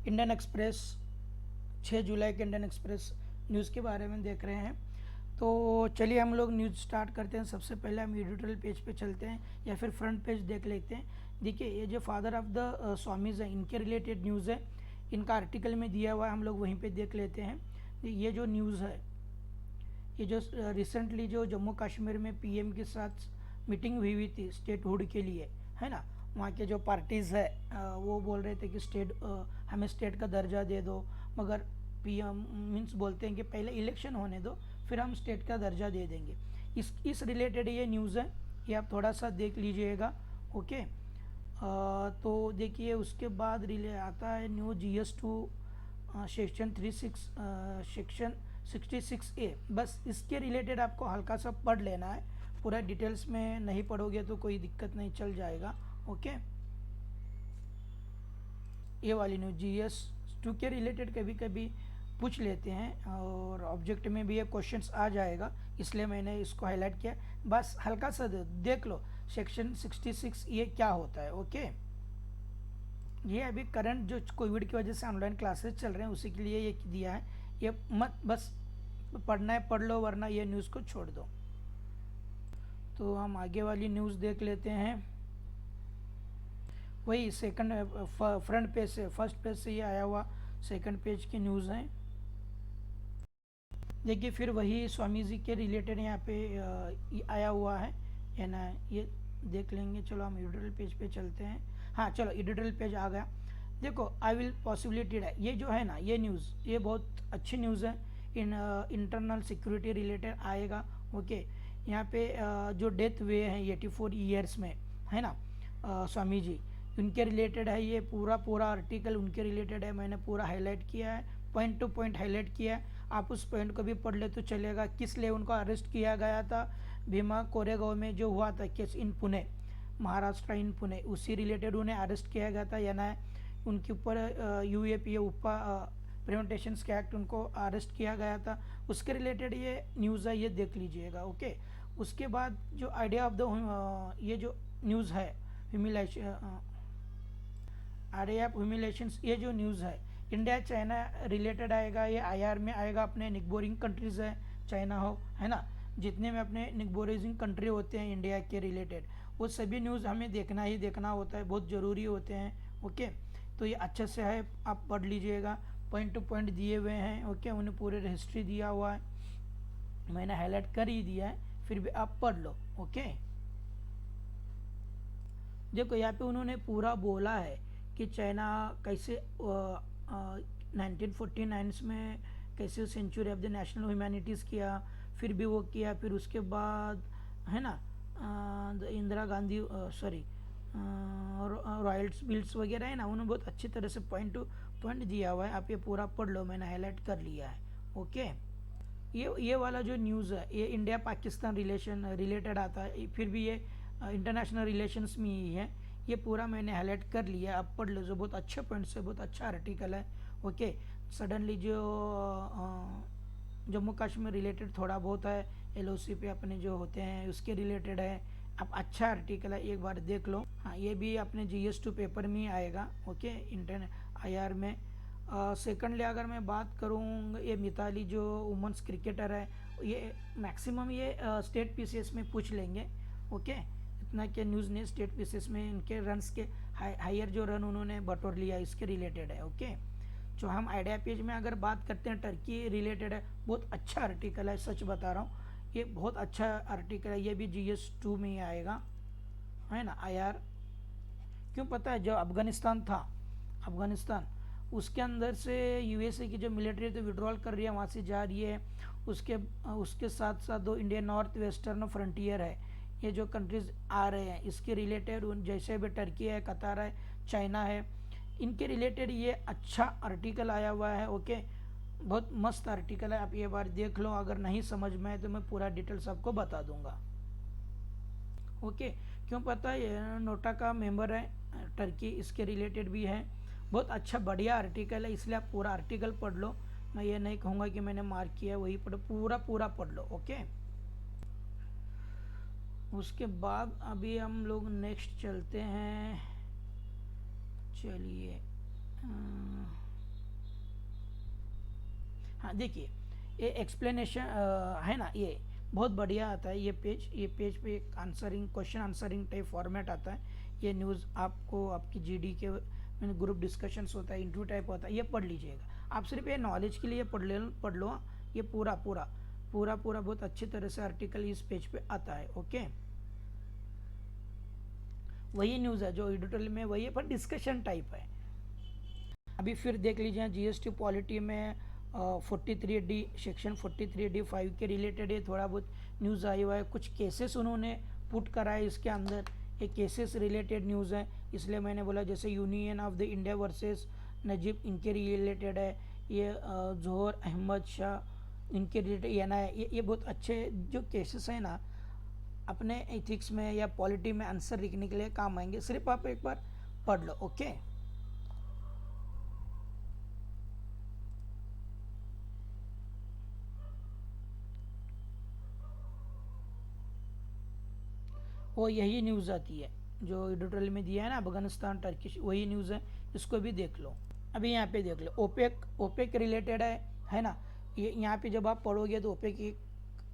Indian express 6 जुलाई के Indian express news के बारे में देख रहे हैं। तो चलिए हम लोग न्यूज़ स्टार्ट करते हैं। सबसे पहले हम एडिटोरियल पेज पे चलते हैं या फिर फ्रंट पेज देख लेते हैं। देखिए ये जो फादर ऑफ द स्वामीज हैं इनके रिलेटेड न्यूज़ है, इनका आर्टिकल में दिया हुआ है, हम लोग वहीं पे देख लेते हैं। ये जो न्यूज़ है, ये जो रिसेंटली जो जम्मू कश्मीर में पीएम के साथ मीटिंग हुई थी स्टेटहुड के लिए, है ना, वहाँ के जो पार्टीज़ है वो बोल रहे थे कि हमें स्टेट का दर्जा दे दो, मगर पीएम मीन्स बोलते हैं कि पहले इलेक्शन होने दो फिर हम स्टेट का दर्जा दे देंगे। इस रिलेटेड ये न्यूज़ है, ये आप थोड़ा सा देख लीजिएगा। ओके, तो देखिए उसके बाद रिले आता है न्यू GS2 सेक्शन 66A। बस इसके रिलेटेड आपको हल्का सा पढ़ लेना है, पूरा डिटेल्स में नहीं पढ़ोगे तो कोई दिक्कत नहीं, चल जाएगा। ओके, ये वाली न्यूज़ GS2 के रिलेटेड कभी कभी पूछ लेते हैं और ऑब्जेक्ट में भी ये क्वेश्चंस आ जाएगा, इसलिए मैंने इसको हाईलाइट किया। बस हल्का सा देख लो सेक्शन 66 ये क्या होता है। ओके, ये अभी करंट जो कोविड की वजह से ऑनलाइन क्लासेस चल रहे हैं उसी के लिए ये दिया है। ये मत बस पढ़ना है पढ़ लो, वरना ये न्यूज़ को छोड़ दो। तो हम आगे वाली न्यूज़ देख लेते हैं। वही सेकंड फ्रंट पेज से, फर्स्ट पेज से ये आया हुआ सेकंड पेज की न्यूज़ है। देखिए फिर वही स्वामी जी के रिलेटेड यहाँ पे आया हुआ है ना, ये देख लेंगे। चलो हम एडिटोरियल पेज पे चलते हैं। हाँ चलो एडिटोरियल पेज आ गया। देखो आई विल पॉसिबिलिटी है, ये जो है ना ये न्यूज़ ये बहुत अच्छी न्यूज़ है, इंटरनल सिक्योरिटी रिलेटेड आएगा। ओके, यहाँ पे जो डेथ हुए हैं 84 ईयर्स में, है ना, स्वामी जी, उनके रिलेटेड है ये पूरा आर्टिकल उनके रिलेटेड है। मैंने पूरा हाईलाइट किया है, पॉइंट टू पॉइंट हाईलाइट किया है। आप उस पॉइंट को भी पढ़ ले तो चलेगा। किस लिए उनको अरेस्ट किया गया था, भीमा कोरेगांव में जो हुआ था केस इन पुणे, महाराष्ट्र इन पुणे, उसी रिलेटेड उन्हें अरेस्ट किया गया था या ना, उनके ऊपर UAPA प्रिवेंटेशन के एक्ट उनको अरेस्ट किया गया था, उसके रिलेटेड ये न्यूज़ है, ये देख लीजिएगा। ओके, उसके बाद जो आइडिया ऑफ द ये जो न्यूज़ है आइडिया ऑफ ह्यूमिलेशंस, ये जो न्यूज़ है इंडिया चाइना रिलेटेड आएगा। ये IR में आएगा, अपने निगबोरिंग कंट्रीज़ है, चाइना हो, है ना, जितने में अपने निगबोरिंग कंट्री होते हैं इंडिया के रिलेटेड, वो सभी न्यूज़ हमें देखना ही देखना होता है, बहुत ज़रूरी होते हैं। ओके, तो ये अच्छे से है, आप पढ़ लीजिएगा, पॉइंट टू पॉइंट दिए हुए हैं। ओके, उन्हें पूरे हिस्ट्री दिया हुआ है, मैंने हाईलाइट कर ही दिया है, फिर भी आप पढ़ लो। ओके, देखो यहाँ पे उन्होंने पूरा बोला है कि चाइना कैसे 1949 में कैसे century of the national humanities किया, फिर भी वो किया, फिर उसके बाद है ना Indira Gandhi sorry Royals bills वगैरह है ना, उन्होंने बहुत अच्छी तरह से पॉइंट टू पॉइंट दिया हुआ है। आप ये पूरा पढ़ लो, मैंने हाईलाइट कर लिया है। ओके, ये वाला जो न्यूज़ है ये इंडिया पाकिस्तान रिलेशन रिलेटेड आता है, फिर भी ये इंटरनेशनल रिलेशंस में ही है। ये पूरा मैंने हाईलाइट कर लिया, आप पढ़ लो, जो बहुत अच्छे पॉइंट से बहुत अच्छा आर्टिकल है। ओके, सडनली जो जम्मू कश्मीर रिलेटेड थोड़ा बहुत है, LOC पे अपने जो होते हैं उसके रिलेटेड है। अब अच्छा आर्टिकल है, एक बार देख लो। हाँ, ये भी अपने GS2 पेपर में ही आएगा। ओके, IR में। सेकंडली अगर मैं बात करूँ, ये मिताली जो वुमेंस क्रिकेटर है, ये मैक्सिमम ये स्टेट PCS में पूछ लेंगे। ओके, इतना क्या न्यूज़ ने स्टेट PCS में इनके रन्स के हायर जो रन उन्होंने बटोर लिया इसके रिलेटेड है। ओके, जो हम आइडिया पेज में अगर बात करते हैं टर्की रिलेटेड है, बहुत अच्छा आर्टिकल है, सच बता रहा हूँ, ये बहुत अच्छा आर्टिकल है, ये भी GS2 में ही आएगा, है ना। IR क्यों पता है, जो अफगानिस्तान था, अफगानिस्तान उसके अंदर से USA की जो मिलिट्री तो विड्रॉल कर रही है, वहाँ से जा रही है। उसके साथ साथ दो इंडिया नॉर्थ वेस्टर्न फ्रंटियर है, ये जो कंट्रीज आ रहे हैं इसके रिलेटेड, जैसे भी टर्की है, कतार है, चाइना है, इनके रिलेटेड ये अच्छा आर्टिकल आया हुआ है। ओके, बहुत मस्त आर्टिकल है, आप ये बार देख लो। अगर नहीं समझ में आए तो मैं पूरा डिटेल्स आपको बता दूंगा। ओके, क्यों पता है, ये नोटा का मेंबर है टर्की, इसके रिलेटेड भी है, बहुत अच्छा बढ़िया आर्टिकल है, इसलिए आप पूरा आर्टिकल पढ़ लो। मैं ये नहीं कहूँगा कि मैंने मार्क किया वही पढ़ो, पूरा पढ़ लो। ओके, उसके बाद अभी हम लोग नेक्स्ट चलते हैं। चलिए हाँ देखिए, ये एक्सप्लेनेशन है ना, ये बहुत बढ़िया आता है। ये पेज पे एक answering question answering type format आता है। ये न्यूज़ आपको आपकी जीडी के ग्रुप डिस्कशंस होता है, इंटरव्यू टाइप होता है, ये पढ़ लीजिएगा आप। सिर्फ ये नॉलेज के लिए पढ़ लो। ये पूरा पूरा पूरा पूरा बहुत अच्छी तरह से आर्टिकल इस पेज पे आता है। ओके, वही न्यूज़ है जो एडिटोरियल में वही है, पर डिस्कशन टाइप है। अभी फिर देख लीजिए, जीएसटी पॉलिटी में 43D सेक्शन 43D5 के रिलेटेड ये थोड़ा बहुत न्यूज़ आई हुआ है। कुछ केसेस उन्होंने पुट करा है इसके अंदर, ये केसेस रिलेटेड न्यूज़ है, इसलिए मैंने बोला। जैसे union of the India versus Najeeb, इनके रिलेटेड है। ये जोहर अहमद शाह, इनके रिलेटेड ये ना है। ये बहुत अच्छे जो केसेस हैं ना, अपने एथिक्स में या पॉलिटी में आंसर लिखने के लिए काम आएंगे। सिर्फ आप एक बार पढ़ लो। ओके, वो यही न्यूज़ आती है जो एडिटोरियल में दिया है ना, अफगानिस्तान टर्किश, वही न्यूज़ है। इसको भी देख लो। अभी यहाँ पे देख लो, ओपेक ओपेक रिलेटेड है ना। ये यहाँ पे जब आप पढ़ोगे तो ओपेक एक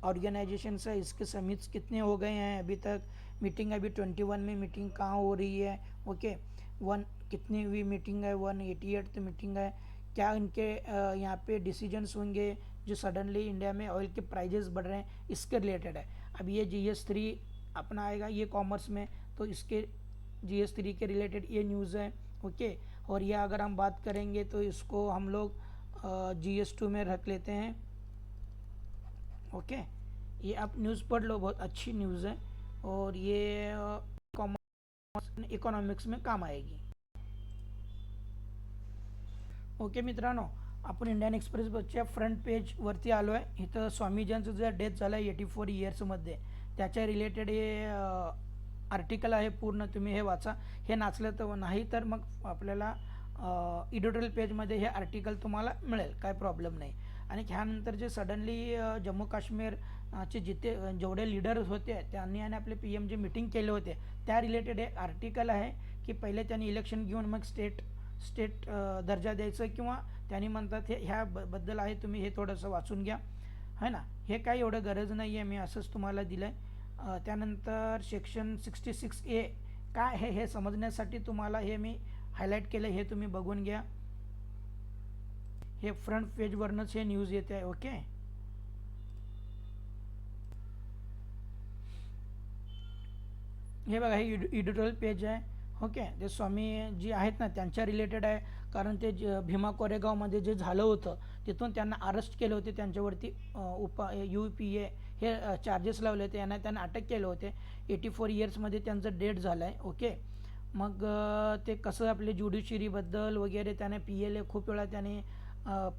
ऑर्गेनाइजेशन है, इसके समिट्स कितने हो गए हैं अभी तक, मीटिंग अभी 21 में मीटिंग कहाँ हो रही है। ओके, वन कितनी हुई मीटिंग है, 188 मीटिंग है। क्या इनके यहाँ पे डिसीजंस होंगे जो सडनली इंडिया में ऑयल के प्राइजेस बढ़ रहे हैं, इसके रिलेटेड है। अब ये GS3 अपना आएगा ये कॉमर्स में, तो इसके GS3 के रिलेटेड ये न्यूज़ है। ओके, और ये अगर हम बात करेंगे तो इसको हम लोग GS2 में रख लेते हैं। ओके, ये आप न्यूज़ पढ़ लो, बहुत अच्छी न्यूज़ है, और ये कॉमर्स इकोनॉमिक्स में काम आएगी। ओके मित्रांनो, आपण इंडियन एक्सप्रेसच्या फ्रंट पेजवरती आलो आहे। इथं स्वामीजींचं जे डेथ झालं आहे 84 इयर्समध्ये, त्याच्या रिलेटेड हे आर्टिकल आहे पूर्ण, तुम्ही हे वाचा। हे नाचलं तर नाही तर मग आपल्याला एडिटोरियल पेजमध्ये हे आर्टिकल तुम्हाला मिळेल, काय प्रॉब्लेम नाही। आणि ह्यानंतर जे सडनली जम्मू काश्मीरचे जेवढे लीडर्स होते त्यांनी आणि आपले PM जे मीटिंग केले होते त्या रिलेटेड हे आर्टिकल आहे की पहिले त्यांनी इलेक्शन घेऊन मग स्टेट दर्जा द्यायचं, किंवा त्यांनी म्हणतात हे ह्याबद्दल आहे, तुम्ही हे थोडंसं वाचून घ्या, है ना। हे काही एवढं गरज नाही आहे, मी असंच तुम्हाला दिलं आहे। त्यानंतर सेक्शन 66A काय आहे हे समजण्यासाठी तुम्हाला हे मी हायलाईट केलं, हे तुम्ही बघून घ्या। हे फ्रंट पेजवरनंच हे न्यूज़ येते आहे। ओके, हे बघा, हे एडिटोरियल पेज आहे। ओके, ते स्वामीजी आहेत ना त्यांच्या रिलेटेड आहे, कारण ते भीमा कोरेगावमध्ये जे झालं होतं तिथून त्यांना अरेस्ट केले होते, त्यांच्यावरती UPA हे चार्जेस लावले होते, त्यांना अटक केले होते। 84 इयर्समध्ये त्यांचं डेथ झालं आहे। ओके, मग ते कसं आपले ज्युडिशरीबद्दल वगैरे त्याने PLA खूप वेळा त्याने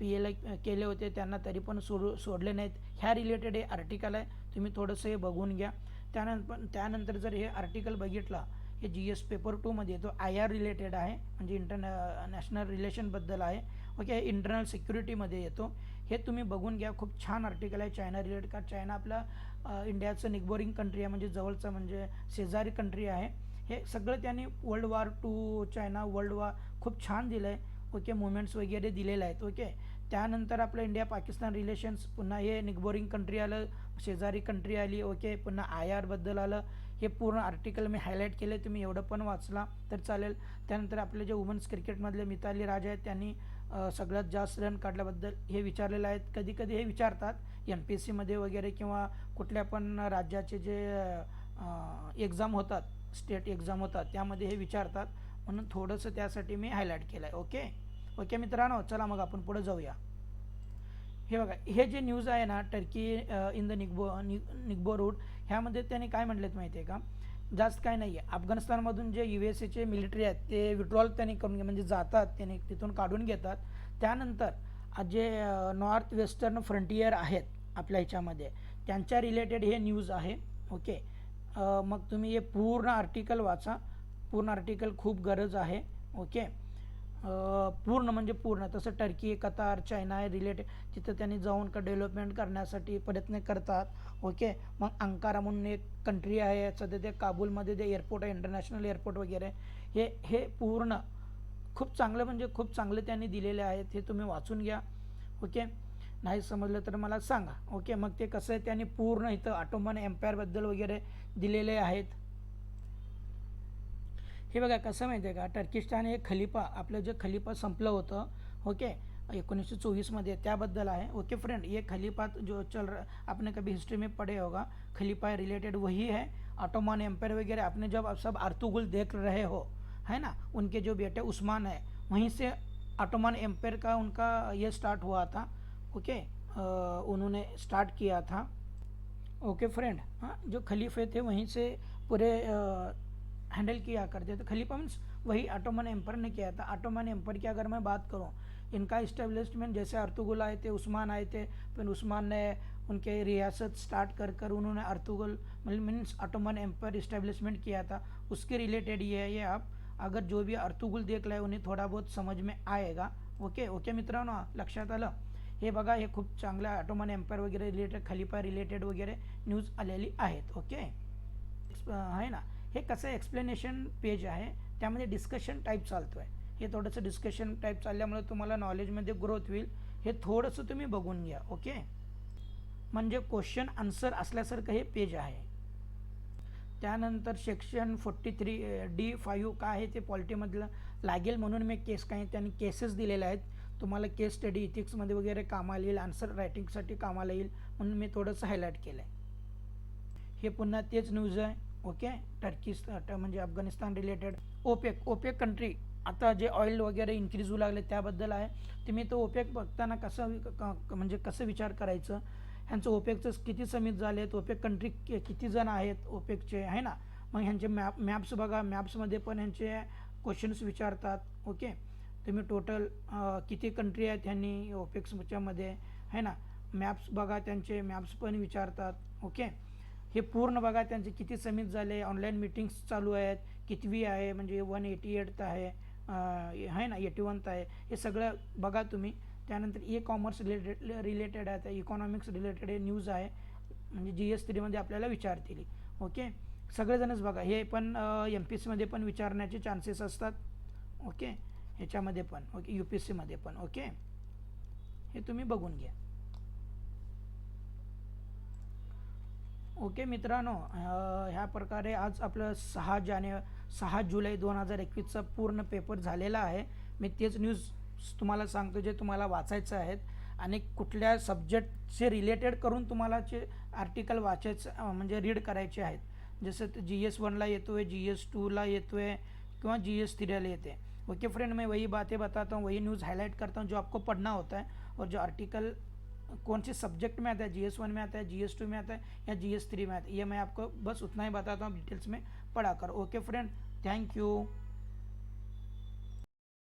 PLA केले होते, त्यांना तरी पण सोडले नाहीत। ह्या रिलेटेड हे आर्टिकल आहे, तुम्ही थोडंसं हे बघून घ्या। त्यानंतर जर हे आर्टिकल बघितला, हे GS पेपर 2 मध्ये येतो, IR रिलेटेड आहे, म्हणजे इंटरनॅशनल रिलेशनबद्दल आहे। ओके, इंटरनल सिक्युरिटीमध्ये येतो, हे तुम्ही बघून घ्या। खूप छान आर्टिकल आहे चायना रिलेटेड, का चायना आपला इंडियाचं निगबोरिंग कंट्री आहे, म्हणजे जवळचं म्हणजे शेजारी कंट्री आहे। हे सगळं त्यांनी World War II China world war खूप छान दिलं आहे। ओके, मुवमेंट्स वगैरे दिलेले आहेत। ओके, त्यानंतर आपलं इंडिया पाकिस्तान रिलेशन्स, पुन्हा हे निगबोरिंग कंट्री आलं, शेजारी कंट्री आली। ओके, पुन्हा IR बद्दल आलं। हे पूर्ण आर्टिकल मी हायलाईट केले, तुम्ही एवढं पण वाचला तर चालेल। त्यानंतर आपले जे वुमन्स क्रिकेटमधले मिताली राज आहेत, त्यांनी सगळ्यात जास्त रन काढल्याबद्दल हे विचारलेलं आहेत। कधी कधी हे विचारतात MPSCमध्ये वगैरे, किंवा कुठल्या पण राज्याचे जे एक्झाम होतात, स्टेट एक्झाम होतात, त्यामध्ये हे विचारतात, म्हणून थोडंसं त्यासाठी मी हायलाईट केलं आहे। ओके ओके मित्रांनो, चला मग आपण पुढे जाऊया। हे बघा, हे जे न्यूज़ आहे ना, टर्की इन द निग्बो रूट, ह्यामध्ये त्यांनी काय म्हटलेत माहिती आहे का, जास्त काय नाही आहे। अफगाणिस्तानमधून जे USAचे मिलिटरी आहेत ते विड्रॉल त्यांनी करून म्हणजे जातात, त्यांनी तिथून काढून घेतात। त्यानंतर जे नॉर्थ वेस्टर्न फ्रंटियर आहेत आपल्या ह्याच्यामध्ये, त्यांच्या रिलेटेड हे न्यूज़ आहे। ओके, मग तुम्ही हे पूर्ण आर्टिकल वाचा, पूर्ण आर्टिकल खूप गरज आहे। ओके, पूर्ण म्हणजे पूर्ण, तसं टर्की, कतार, चायना रिलेटेड तिथं त्यांनी जाऊन डेव्हलपमेंट करण्यासाठी प्रयत्न करतात। ओके, मग अंकारा म्हणून एक कंट्री आहे, सध्या ते काबूलमध्ये जे एअरपोर्ट आहे, इंटरनॅशनल एअरपोर्ट वगैरे, हे पूर्ण खूप चांगलं म्हणजे खूप चांगले त्यांनी दिलेले आहेत, हे तुम्ही वाचून घ्या। ओके, नाही समजलं तर मला सांगा. ओके, मग ते कसं आहे त्यांनी पूर्ण इथं ऑटोमन एम्पायरबद्दल वगैरे दिलेले आहेत. हे बघा कसं माहिती आहे का, टर्किस्तान हे खलिफा, आपलं जे खलिफा संपलं होतं ओके 1924 त्याबद्दल आहे. ओके फ्रेंड, ये खलीफा जो चल रहा, आपने कभी हिस्ट्री में पढ़े होगा, खलीफा रिलेटेड वही है. ऑटोमन एम्पायर वगैरह आपने जब सब अर्तुगुल देख रहे हो, है ना, उनके जो बेटे उस्मान है, वहीं से ऑटोमन एम्पायर का उनका ये स्टार्ट हुआ था. ओके, उन्होंने स्टार्ट किया था. ओके फ्रेंड, हाँ, जो खलीफे थे वहीं से पूरे हैंडल किया करते थे. खलीफा मीन्स वही ऑटोमन एम्पायर ने किया था. ऑटोमन एम्पायर की अगर मैं बात करूँ, इनका इस्टेब्लिशमेंट जैसे अर्तुगुल आए थे, उस्मान आए थे, फिर उस्मान ने उनके रियासत स्टार्ट कर उन्होंने Ertugrul means Ottoman empire establishment किया था. उसके रिलेटेड ये है. ये आप अगर जो भी अर्तुगुल देख लाए उन्हें थोड़ा बहुत समझ में आएगा. ओके ओके मित्रांनो, लक्षात आलं. हे बघा, हे खूप चांगलं ऑटोमन एम्पायर वगैरे रिलेटेड, खलिफा रिलेटेड वगैरे न्यूज आलेली आहेत. ओके आहे ना. हे कसं एक्सप्लेनेशन पेज आहे, त्यामध्ये डिस्कशन टाईप चालतो आहे. हे थोडंसं डिस्कशन टाईप चालल्यामुळे तुम्हाला नॉलेजमध्ये ग्रोथ होईल. हे थोडंसं तुम्ही बघून घ्या. ओके, म्हणजे क्वेश्चन आन्सर असल्यासारखं हे पेज आहे. त्यानंतर सेक्शन 43D5 काय आहे ते पॉलिटीमधलं लागेल म्हणून मी काही त्यांनी केसेस दिलेल्या आहेत. तुम्हाला केस स्टडी इथिक्समध्ये वगैरे कामाला येईल, आन्सर रायटिंगसाठी कामाला येईल म्हणून मी थोडंसं हायलाईट केलं आहे. हे पुन्हा तेच न्यूज आहे. ओके, म्हणजे अफगाणिस्तान रिलेटेड. ओपेक कंट्री आता जे ऑइल वगैरे इन्क्रीज होऊ लागले त्याबद्दल आहे. तुम्ही तो ओपेक बघताना म्हणजे कसं विचार करायचं, ह्यांचं ओपेकचं किती समिट झाले आहेत, ओपेक कंट्री किती जण आहेत ओपेकचे, आहे ना. मग ह्यांचे मॅप्स बघा, मॅप्समध्ये पण ह्यांचे क्वेश्चन्स विचारतात. ओके, तुम्ही टोटल किती कंट्री आहेत ह्यांनी ओपेक्सच्यामध्ये, आहे ना. मॅप्स बघा, त्यांचे मॅप्स पण विचारतात. ओके, हे पूर्ण बघा, त्यांचे किती समिट झाले, ऑनलाईन मीटिंग्स चालू आहेत, कितवी आहे, म्हणजे 188 आहे, आहे ना, 81 आहे. हे सगळं बघा तुम्ही. त्यानंतर कॉमर्स रिलेटेड आहे, इकॉनॉमिक्स रिलेटेड हे न्यूज आहे, म्हणजे GS3 आपल्याला विचारतील. ओके, सगळेजणच बघा. हे पण MPSCमध्ये पण विचारण्याचे चान्सेस असतात. ओके, ह्याच्यामध्ये पण. ओके, UPSCमध्ये पण. ओके, हे तुम्ही बघून घ्या. ओके मित्रांनो, ह्या प्रकारे आज आपलं 6 जुलै 2021चा पूर्ण पेपर झालेला आहे. मी तेच न्यूज तुम्हाला सांगतो जे तुम्हाला वाचायचं आहेत आणि कुठल्या सब्जेक्टचे रिलेटेड करून तुम्हाला जे आर्टिकल वाचायचं म्हणजे रीड करायचे आहेत. जसं GS1ला येतो आहे, GS2ला येतो आहे किंवा GS3ला येते. ओके फ्रेंड, मैं वही बातें बताता हूँ, वही न्यूज़ हाईलाइट करता हूँ जो आपको पढ़ना होता है, और जो आर्टिकल कौन से सब्जेक्ट में आता है, GS1 में आता है, GS2 में आता है या GS3 में आता है, ये मैं आपको बस उतना ही बताता हूँ डिटेल्स में पढ़ा कर. Okay friend, thank you.